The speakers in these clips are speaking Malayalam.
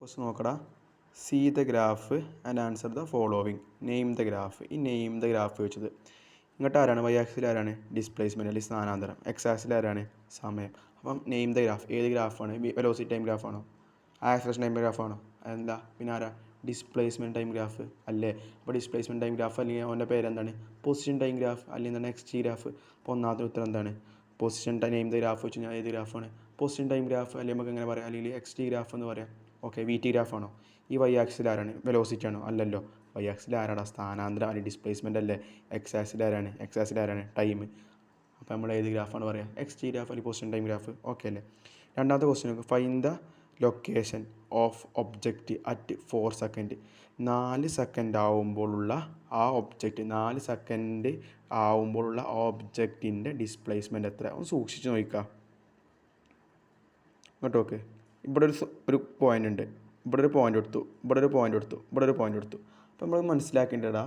ക്വസ്റ്റ്യൻ നോക്കടാ. See the graph and answer the following. Name the graph. ഈ നെയിം ദ ഗ്രാഫ് വെച്ചത് ഇങ്ങോട്ട് ആരാണ്? വൈ ആക്സിൽ ആരാണ്? ഡിസ്പ്ലേസ്മെൻറ്റ് അല്ലെങ്കിൽ സ്ഥാനാന്തരം. എക്സ് ആക്സിൽ ആരാണ്? സമയം. അപ്പം നെയിം ദ ഗ്രാഫ്. ഏത് ഗ്രാഫാണ്? വെലോസിറ്റി ടൈം ഗ്രാഫാണോ? ആക്സലേഷൻ ടൈം ഗ്രാഫാണോ? എന്താ പിന്നെ ആരാ? ഡിസ്പ്ലേസ്മെൻറ്റ് ടൈം ഗ്രാഫ് അല്ലേ? അപ്പോൾ ഡിസ്പ്ലേസ്മെൻറ്റ് ടൈം ഗ്രാഫ് അല്ലെങ്കിൽ അവൻ്റെ പേരെന്താണ്? പൊസിഷൻ ടൈം ഗ്രാഫ് അല്ലെങ്കിൽ എന്താണ്? X t graph. അപ്പോൾ ഒന്നാമത്തെ ഉത്തരം എന്താണ്? പൊസിഷൻ നെയിം ദ ഗ്രാഫ് വെച്ച് കഴിഞ്ഞാൽ ഏത് ഗ്രാഫാണ്? പൊസിഷൻ ടൈം ഗ്രാഫ് അല്ലെങ്കിൽ നമുക്ക് എങ്ങനെ പറയാം? അല്ലെങ്കിൽ എക്സ് ടി ഗ്രാഫ് എന്ന് പറയാം. ഓക്കെ, വി ടി ഗ്രാഫ് ആണോ? ഈ വൈ ആക്സിൽ ആരാണ്? വെലോസിറ്റി ആണോ? അല്ലല്ലോ. വൈ ആക്സിൽ ആരാണ്? സ്ഥാനാന്തരം അല്ലെങ്കിൽ ഡിസ്പ്ലേസ്മെൻ്റ് അല്ലേ? എക്സ് ആക്സിൽ ആരാണ്? എക്സ് ആക്സിൽ ആരാണ്? ടൈം. അപ്പോൾ നമ്മൾ ഏത് ഗ്രാഫാണ് പറയുക? എക്സ് ടി ഗ്രാഫ് അല്ലെങ്കിൽ പൊസിഷൻ ടൈം ഗ്രാഫ്. ഓക്കെ അല്ലേ? രണ്ടാമത്തെ ക്വസ്റ്റ്യൻ നോക്കുക. Find the location of object at 4 second. 4 second ആവുമ്പോഴുള്ള ആ ഒബ്ജക്റ്റ് 4 സെക്കൻഡ് ആവുമ്പോഴുള്ള ആ ഒബ്ജക്റ്റിൻ്റെ ഡിസ്പ്ലേസ്മെൻറ്റ് എത്ര? ഒന്ന് സൂക്ഷിച്ച് നോക്കുക. ഇങ്ങോട്ട് നോക്ക്. ഇവിടെ ഒരു പോയിൻ്റ് ഉണ്ട്. ഇവിടെ ഒരു പോയിൻ്റ് എടുത്തു, ഇവിടെ ഒരു പോയിൻ്റ് എടുത്തു, ഇവിടെ ഒരു പോയിൻ്റ് എടുത്തു. അപ്പോൾ നമ്മൾ മനസ്സിലാക്കേണ്ടതാ,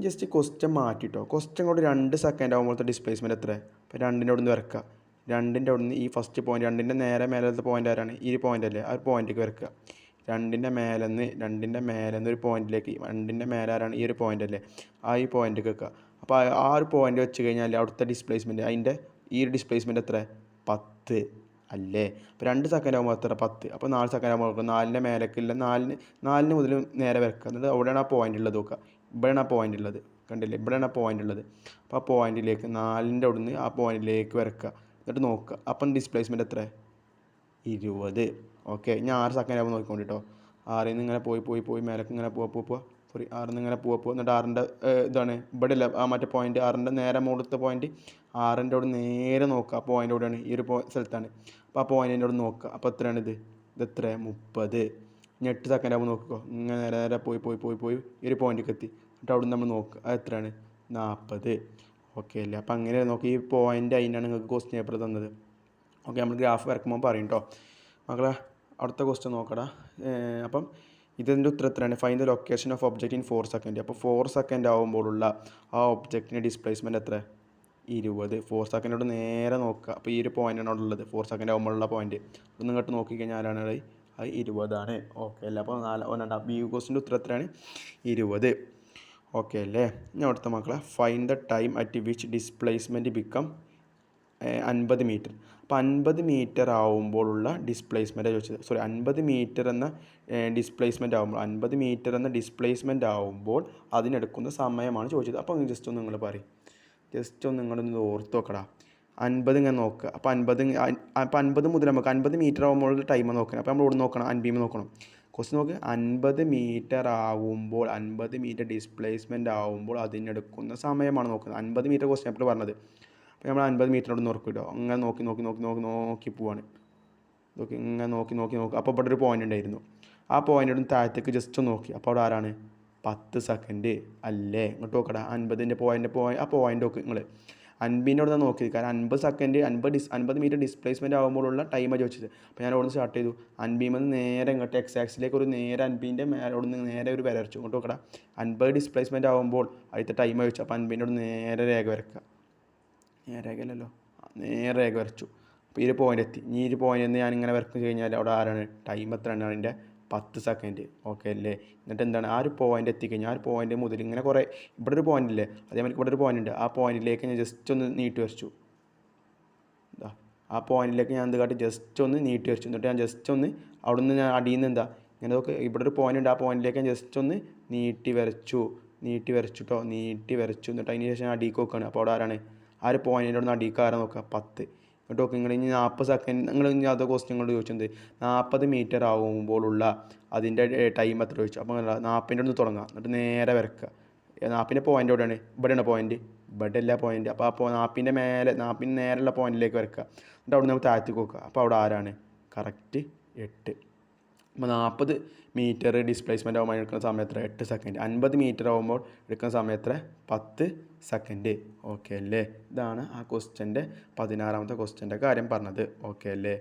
ജസ്റ്റ് ക്വസ്റ്റ്യൻ മാറ്റിട്ടോ. ക്വസ്റ്റ്യൻ കൊണ്ട് 2 സെക്കൻഡ് ആകുമ്പോഴത്തെ ഡിസ്പ്ലേസ്മെൻറ്റ് എത്ര? അപ്പോൾ 2ൻ്റെ അവിടെ നിന്ന് വരക്കുക. 2ൻ്റെ അവിടെ നിന്ന് ഈ ഫസ്റ്റ് പോയിൻ്റ്, 2ൻ്റെ നേരെ മേലത്തെ പോയിൻ്റ് ആരാണ്? ഈ പോയിൻ്റ് അല്ലേ? ആ ഒരു പോയിൻറ്റിലേക്ക് വരക്കുക. 2ൻ്റെ മേലെന്ന് ഒരു പോയിൻറ്റിലേക്ക്, 2ൻ്റെ മേലെ ആരാണ്? ഈ ഒരു പോയിൻ്റ് അല്ലേ? ആ ഈ പോയിൻറ്റിലേക്ക് വെക്കുക. അപ്പോൾ ആ ഒരു പോയിൻ്റ് വെച്ച് കഴിഞ്ഞാൽ അവിടുത്തെ ഡിസ്പ്ലേസ്മെൻറ്റ്, അതിൻ്റെ ഈ ഒരു ഡിസ്പ്ലേസ്മെൻറ്റ് എത്ര? 10 അല്ലേ? അപ്പോൾ 2 സെക്കൻഡ് ആകുമ്പോൾ എത്ര? 10. അപ്പോൾ 4 സെക്കൻഡ് ആകുമ്പോൾ 4ൻ്റെ മേലേക്കില്ല, 4 മുതൽ നേരെ വരക്കുക. എന്നിട്ട് അവിടെയാണ് ആ പോയിൻ്റ് ഉള്ളത് നോക്കുക. ഇവിടെയാണ് ആ പോയിൻ്റ് ഉള്ളത്, കണ്ടില്ലേ? ഇവിടെയാണ് ആ പോയിൻ്റ് ഉള്ളത്. അപ്പോൾ ആ പോയിൻറ്റിലേക്ക് 4ൻ്റെ അവിടെ നിന്ന് ആ പോയിൻറ്റിലേക്ക് വരക്കുക. എന്നിട്ട് നോക്കുക. അപ്പം ഡിസ്പ്ലേസ്മെൻറ്റ് എത്ര? 20. ഓക്കെ, ഇനി 6 സെക്കൻഡ് ആകുമ്പോൾ നോക്കിക്കൊണ്ടിട്ടോ. 6ൽ നിന്ന് ഇങ്ങനെ പോയി മേലേക്ക് ഇങ്ങനെ പോവുക. 6ൽ നിന്ന് ഇങ്ങനെ പോവുക. എന്നിട്ട് 6ൻ്റെ ഇതാണ് ഇവിടെ അല്ല, ആ മറ്റേ പോയിൻറ്റ് 6ൻ്റെ നേരെ മുകളിലത്തെ പോയിൻറ്റ്. 6ൻ്റെ അവിടെ നേരെ നോക്കുക. ആ പോയിൻ്റ് എവിടെയാണ്? ഈ ഒരു സ്ഥലത്താണ്. അപ്പോൾ ആ പോയിൻറ്റിൻ്റെ അവിടെ നോക്കുക. അപ്പോൾ എത്രയാണ് ഇത് എത്ര? 30. ഇനി 8 സെക്കൻഡ് ആകുമ്പോൾ നോക്കിക്കോ. ഇങ്ങനെ നേരെ പോയി ഈ ഒരു പോയിൻറ്റിലേക്ക് എത്തി. എന്നിട്ട് അവിടെ നിന്ന് നമ്മൾ നോക്കുക. അത് എത്രയാണ്? 40. ഓക്കെ അല്ലേ? അപ്പോൾ അങ്ങനെ നോക്കി ഈ പോയിൻ്റ് അതിനാണ് നിങ്ങൾക്ക് ക്വസ്റ്റ്യൻ പേപ്പർ തന്നത്. ഓക്കെ, നമ്മൾ ഗ്രാഫ് വരക്കുമ്പോൾ പറയും കേട്ടോ മക്കളെ. അടുത്ത ക്വസ്റ്റ്യൻ നോക്കടാ. അപ്പം ഇതിൻ്റെ ഉത്തരം എത്രയാണ്? Find the location of object in 4 second. അപ്പോൾ 4 സെക്കൻഡ് ആകുമ്പോഴുള്ള ആ ഒബ്ജക്റ്റിൻ്റെ ഡിസ്പ്ലേസ്മെൻറ്റ് എത്ര? 20. 4 സെക്കൻഡോട് നേരെ നോക്കുക. അപ്പോൾ ഈ ഒരു പോയിൻ്റാണ് അവിടെ ഉള്ളത്, 4 സെക്കൻഡ് ആകുമ്പോഴുള്ള പോയിൻറ്റ്. ഒന്ന് ഇങ്ങോട്ട് നോക്കിക്കഴിഞ്ഞാൽ ആരാണ്? അത് 20 ആണ്. ഓക്കെ അല്ലേ? അപ്പോൾ രണ്ടാം ബി ക്വസ്റ്റിൻ്റെ ഉത്തരം എത്രയാണ്? 20. ഓക്കെ അല്ലേ? ഇനി അടുത്ത മക്കളെ, find the time at which displacement become 50 metre. അപ്പോൾ 50 മീറ്റർ ആവുമ്പോഴുള്ള ഡിസ്പ്ലേസ്മെൻറ്റ് ചോദിച്ചത്. 50 മീറ്റർ എന്ന ഡിസ്പ്ലേസ്മെൻറ്റ് ആവുമ്പോൾ അതിനെടുക്കുന്ന സമയമാണ് ചോദിച്ചത്. അപ്പോൾ ജസ്റ്റ് ഒന്ന് നിങ്ങൾ പറയും, ജസ്റ്റ് ഒന്ന് നിങ്ങളൊന്ന് ഓർത്ത് നോക്കടാ. 50 ഇങ്ങനെ നോക്കുക. അപ്പോൾ 50 മുതൽ നമുക്ക് 50 മീറ്റർ ആകുമ്പോൾ ടൈം നോക്കണം. അപ്പോൾ നമ്മൾ ഇവിടെ നോക്കണം, 50 നോക്കണം. ക്വസ്റ്റ്യൻ നോക്ക്. 50 മീറ്റർ ആകുമ്പോൾ 50 മീറ്റർ ഡിസ്പ്ലേസ്മെൻറ്റ് ആകുമ്പോൾ അതിനെടുക്കുന്ന സമയമാണ് നോക്കുന്നത്. 50 മീറ്റർ ക്വസ്റ്റ്യൻ പേപ്പറിൽ പറഞ്ഞത്. അപ്പോൾ നമ്മൾ 50 മീറ്ററിനോട് നോക്കിട്ടോ. അങ്ങനെ നോക്കി പോവാണ്. ഇങ്ങനെ നോക്കി. അപ്പോൾ ഇവിടെ ഒരു പോയിൻ്റ് ഉണ്ടായിരുന്നു. ആ പോയിൻ്റിന് താഴത്തേക്ക് ജസ്റ്റ് നോക്കി. അപ്പോൾ അവിടെ ആരാണ്? 10 സെക്കൻഡ് അല്ലേ? ഇങ്ങോട്ട് നോക്കടാ. 50ൻ്റെ ആ പോയിൻ്റ് നോക്ക് നിങ്ങൾ. 50ൻ്റെ അവിടെ നിന്ന് നോക്കി. കാരണം 50 സെക്കൻഡ് 50 മീറ്റർ ഡിസ്പ്ലേസ്മെൻറ്റ് ആകുമ്പോഴുള്ള ടൈമാണ് ചോദിച്ചത്. അപ്പോൾ ഞാൻ അവിടെ നിന്ന് സ്റ്റാർട്ട് ചെയ്തു. 50 നേരെ ഇങ്ങോട്ട് എക്സ് ആക്സിലേക്ക് ഒരു നേരെ 50ൻ്റെ അവിടെ നിന്ന് നേരെ ഒരു വര വരച്ചു. ഇങ്ങോട്ട് നോക്കടാ. 50 ഡിസ്പ്ലേസ്മെൻറ്റ് ആകുമ്പോൾ അതിൻ്റെ ടൈം ചോദിച്ചു. അപ്പോൾ 50ൻ്റെ അവിടെ നേരെ രേഖ വരക്കുക. നേരെ രേഖ വരച്ചു. അപ്പോൾ ഈ ഒരു പോയിൻ്റ് എത്തി. ഈ ഒരു പോയിൻ്റിൽ നിന്ന് ഞാനിങ്ങനെ വരച്ച് കഴിഞ്ഞാൽ അവിടെ ആരാണ്? ടൈം എത്രയാണ്? അതിൻ്റെ 10 സെക്കൻഡ്. ഓക്കെ അല്ലേ? എന്നിട്ട് എന്താണ്? ആ ഒരു പോയിൻ്റ് എത്തിക്കഴിഞ്ഞാൽ ആ ഒരു പോയിൻ്റ് മുതൽ ഇങ്ങനെ കുറേ ഇവിടെ ഒരു പോയിൻ്റ് ഇല്ലേ? അതേമാതിരി ഇവിടെ ഒരു പോയിൻ്റ് ഉണ്ട്. ആ പോയിൻറ്റിലേക്ക് ഞാൻ ജസ്റ്റ് ഒന്ന് നീട്ടി വരച്ചു. ആ പോയിൻറ്റിലേക്ക് ഞാൻ എന്ത് കാട്ടി? ജസ്റ്റ് ഒന്ന് നീട്ടി വരച്ചു. എന്നിട്ട് ഞാൻ ജസ്റ്റ് ഒന്ന് അവിടെ നിന്ന് ഞാൻ അടിയിൽ നിന്ന് ഇങ്ങനെ നോക്ക്. ഇവിടെ ഒരു പോയിൻ്റ് ഉണ്ട്. ആ പോയിൻറ്റിലേക്ക് ഞാൻ ജസ്റ്റ് ഒന്ന് നീട്ടി വരച്ചു കേട്ടോ. എന്നിട്ട് അതിന് ശേഷം അടിയിലേക്ക് നോക്കുകയാണ്. അപ്പോൾ അവിടെ ആരാണ്? ആ ഒരു പോയിൻറ്റിൻ്റെ അവിടെ നിന്ന് അടിയിലേക്ക് ആരാ നോക്കുക? 10. എന്നിട്ട് നോക്കുക. നിങ്ങൾ ഇനി 40 സെക്കൻഡ് നിങ്ങൾ ഇനി അത് ക്വസ്റ്റ്യൻ ചോദിച്ചത് 40 മീറ്റർ ആകുമ്പോഴുള്ള അതിൻ്റെ ടൈം എത്ര ചോദിച്ചു. അപ്പോൾ 40ൻ്റെ ഒന്ന് തുടങ്ങുക. എന്നിട്ട് നേരെ വരക്കുക. 40ൻ്റെ പോയിൻ്റ് എവിടെയാണ്? ഇവിടെയാണ് പോയിൻ്റ്. ഇവിടെ അല്ല പോയിൻ്റ്. അപ്പോൾ 40ൻ്റെ നേരെയുള്ള പോയിൻറ്റിലേക്ക് വരക്കുക. എന്നിട്ട് അവിടെ നമ്മൾ താഴത്തേക്ക് നോക്കുക. അപ്പോൾ അവിടെ ആരാണ്? കറക്റ്റ് 8. അപ്പോൾ 40 മീറ്റർ ഡിസ്പ്ലേസ്മെൻറ്റ് ആകുമ്പോൾ എടുക്കുന്ന സമയം എത്ര? 8 സെക്കൻഡ്. 50 മീറ്റർ ആകുമ്പോൾ എടുക്കുന്ന സമയം എത്ര? 10 സെക്കൻഡ്. ഓക്കെ അല്ലേ? ഇതാണ് ആ ക്വസ്റ്റ്യൻ്റെ 16ാമത്തെ ക്വസ്റ്റ്യൻ്റെ കാര്യം പറഞ്ഞത്. ഓക്കെ അല്ലേ?